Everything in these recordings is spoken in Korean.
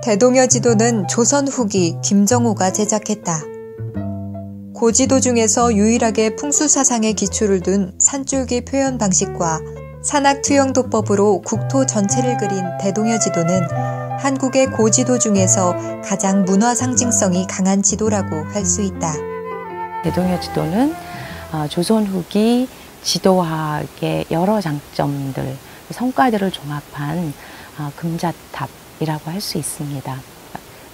대동여 지도는 조선 후기 김정호가 제작했다. 고지도 중에서 유일하게 풍수사상에 기초를 둔 산줄기 표현 방식과 산악투영도법으로 국토 전체를 그린 대동여 지도는 한국의 고지도 중에서 가장 문화 상징성이 강한 지도라고 할 수 있다. 대동여 지도는 조선 후기 지도학의 여러 장점들, 성과들을 종합한 금자탑이라고 할 수 있습니다.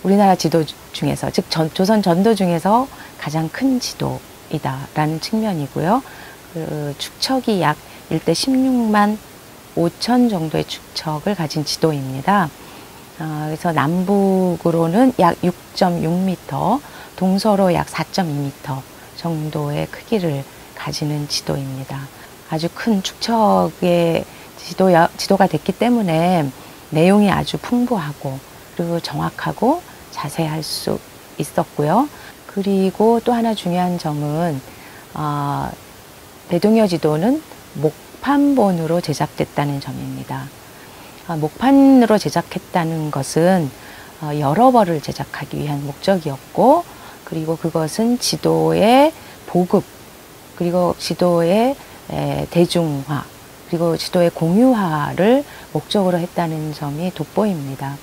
우리나라 지도 중에서, 즉 조선 전도 중에서 가장 큰 지도이다라는 측면이고요. 그 축척이 약 일대 16만 5천 정도의 축척을 가진 지도입니다. 그래서 남북으로는 약 6.6m, 동서로 약 4.2m 정도의 크기를 가지는 지도입니다. 아주 큰 축척의 지도가 됐기 때문에 내용이 아주 풍부하고 그리고 정확하고 자세할 수 있었고요. 그리고 또 하나 중요한 점은 대동여 지도는 목판본으로 제작됐다는 점입니다. 목판으로 제작했다는 것은 여러 벌을 제작하기 위한 목적이었고, 그리고 그것은 지도의 보급, 그리고 지도의 대중화, 그리고 지도의 공유화를 목적으로 했다는 점이 돋보입니다.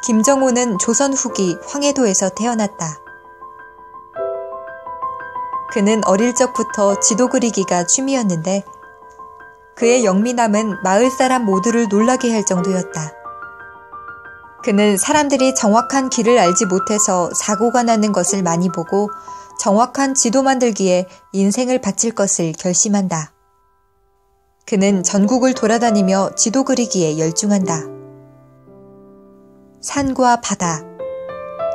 김정호는 조선 후기 황해도에서 태어났다. 그는 어릴 적부터 지도 그리기가 취미였는데 그의 영민함은 마을 사람 모두를 놀라게 할 정도였다. 그는 사람들이 정확한 길을 알지 못해서 사고가 나는 것을 많이 보고 정확한 지도 만들기에 인생을 바칠 것을 결심한다. 그는 전국을 돌아다니며 지도 그리기에 열중한다. 산과 바다,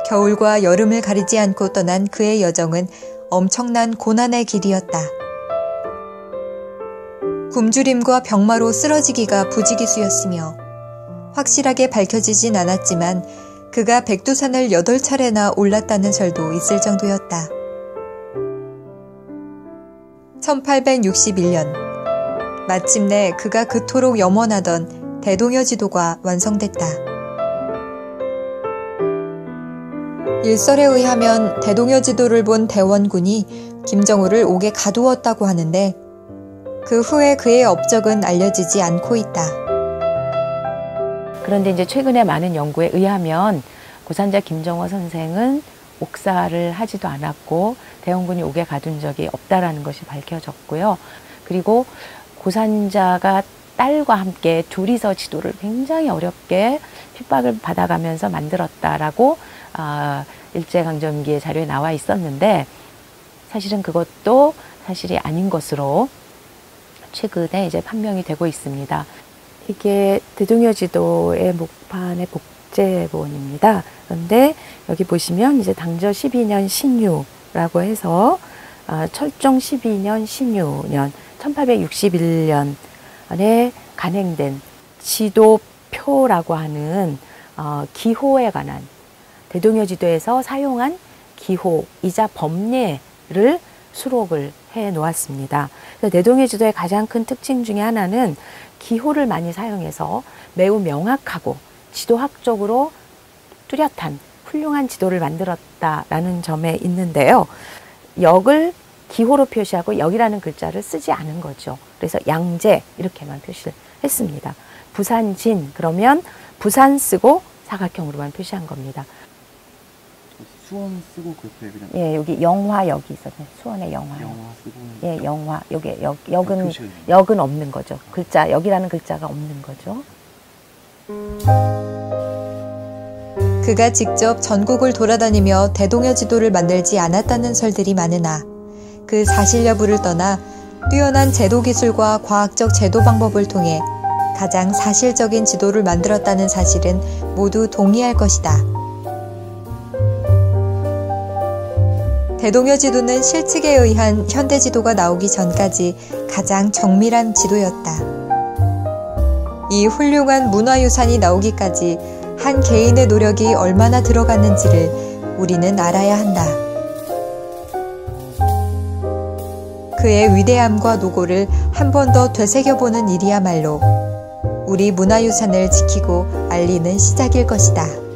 겨울과 여름을 가리지 않고 떠난 그의 여정은 엄청난 고난의 길이었다. 굶주림과 병마로 쓰러지기가 부지기수였으며 확실하게 밝혀지진 않았지만 그가 백두산을 8차례나 올랐다는 설도 있을 정도였다. 1861년, 마침내 그가 그토록 염원하던 대동여 지도가 완성됐다. 일설에 의하면 대동여 지도를 본 대원군이 김정호를 옥에 가두었다고 하는데 그 후에 그의 업적은 알려지지 않고 있다. 그런데 이제 최근에 많은 연구에 의하면 고산자 김정호 선생은 옥사를 하지도 않았고 대원군이 옥에 가둔 적이 없다라는 것이 밝혀졌고요. 그리고 고산자가 딸과 함께 둘이서 지도를 굉장히 어렵게 핍박을 받아가면서 만들었다라고 일제강점기의 자료에 나와 있었는데 사실은 그것도 사실이 아닌 것으로 최근에 이제 판명이 되고 있습니다. 이게 대동여 지도의 목판의 복제본입니다. 그런데 여기 보시면 이제 당저 12년 신유라고 해서 철종 12년 신유년 1861년에 간행된 지도표라고 하는 기호에 관한 대동여 지도에서 사용한 기호이자 법례를 수록을 해 놓았습니다. 대동여 지도의 가장 큰 특징 중에 하나는 기호를 많이 사용해서 매우 명확하고 지도학적으로 뚜렷한 훌륭한 지도를 만들었다라는 점에 있는데요. 역을 기호로 표시하고 역이라는 글자를 쓰지 않은 거죠. 그래서 양재 이렇게만 표시를 했습니다. 부산진 그러면 부산 쓰고 사각형으로만 표시한 겁니다. 수원 쓰고 그렇게 그냥. 예, 여기 영화역이 있었네. 수원의 영화. 영화 쓰고. 예, 영화. 요게 역은 없는 거죠. 글자 역이라는 글자가 없는 거죠. 그가 직접 전국을 돌아다니며 대동여 지도를 만들지 않았다는 설들이 많으나 그 사실 여부를 떠나 뛰어난 제도 기술과 과학적 제도 방법을 통해 가장 사실적인 지도를 만들었다는 사실은 모두 동의할 것이다. 대동여 지도는 실측에 의한 현대 지도가 나오기 전까지 가장 정밀한 지도였다. 이 훌륭한 문화유산이 나오기까지 한 개인의 노력이 얼마나 들어갔는지를 우리는 알아야 한다. 그의 위대함과 노고를 한 번 더 되새겨보는 일이야말로 우리 문화유산을 지키고 알리는 시작일 것이다.